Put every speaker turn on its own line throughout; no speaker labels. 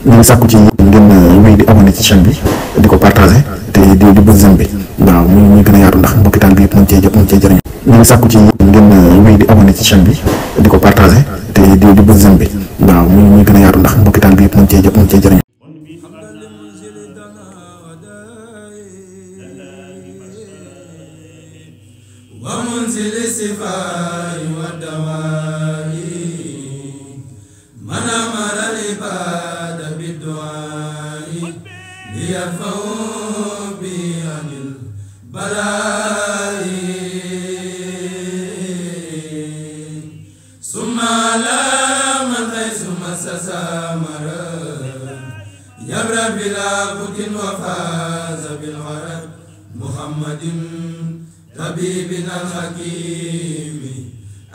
ñu ngi sàkku ci ngeen wéy di abonné ci chaîne bi di ko partagé te di bës j'aime bi waaw muy gën a yaatu ndax mbokki taal bi yëpp mën cee jëriñu. ñu ngi sàkku ci ngeen wéy di abonné ci chaîne bi di ko partagé te di bës j'aime bi waaw muy gën a yaatu ndax mbokki taal bi yëpp mën cee jëriñu.
ومنزل الشفاء والدواء من أمر العباد بالدعاء ليدفعوا به عن البلاء ثم على من حيث مس ثمر يبرأ بلا بد وفاز بالغرض محمد طبيبنا الحكيم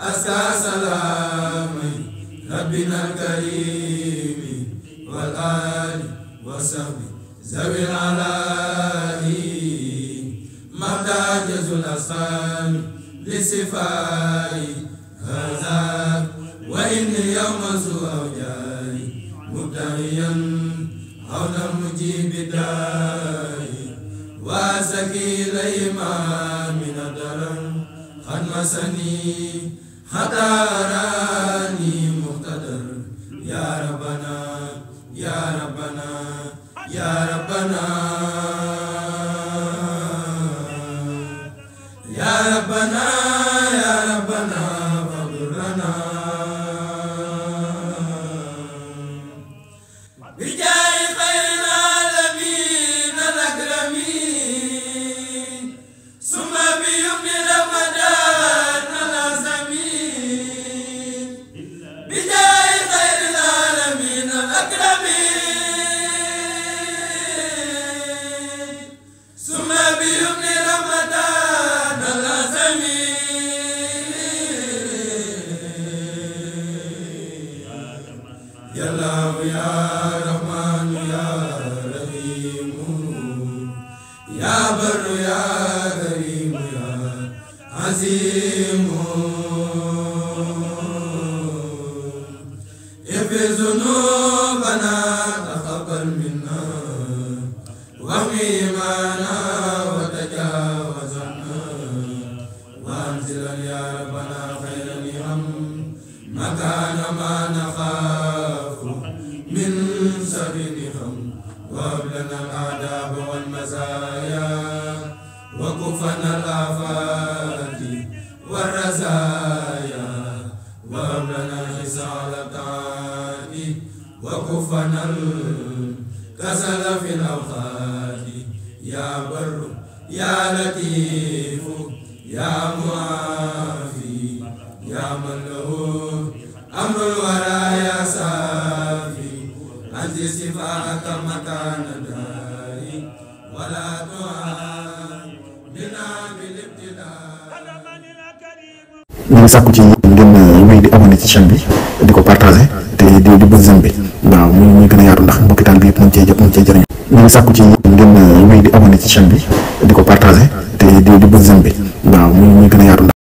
أسكى سلام ربنا الكريم والآل وصحبه ذوي العلاء محتاج الأسلام للصفاء هذا وإن يوم سوء جاي مبتغيا حول مجيب الداء واسكي الإمام من الدرر قد مسني حتى راني مقتدر يا ربنا يا ربنا يا ربنا يا ربنا يا ربنا فاغفر لنا بجاه خير العالمين الأكرمين ثم بيمن رمضان العظيم بجاه خير العالمين الأكرمين ثم بيمن رمضان العظيم يا الله يا رحمن يا رحيم يا بر يا كريم يا عظيم اغفر ذنوبنا تقبل منا واحمي إيمانا وتجاوز عنا وانزل يا ربنا خير النعم مكان ما نخاف من شر النعم وهب لنا الآداب والمزايا وكفنا الآفات والرزايا وهب لنا خصال الطاعات وكفنا الكسل في الأوقات يا بر يا لطيف يا معافي يا من له أمر الورى يا صافي أنت صفاءك مكان داري ولا تعاملنا بالابتلاء.
ñu ngi sàkku ci ngeen wéy di abonné ci chaîne bi di ko partagé te di bës j'aime bi waaw muy gën a yaatu ndax mbokki taal bi yëpp mën cee jëriñu. ñu ngi sàkku ci ngeen wéy di abonné ci chaîne bi di ko partagé te di bës j'aime bi waaw muy gën a yaatu ndax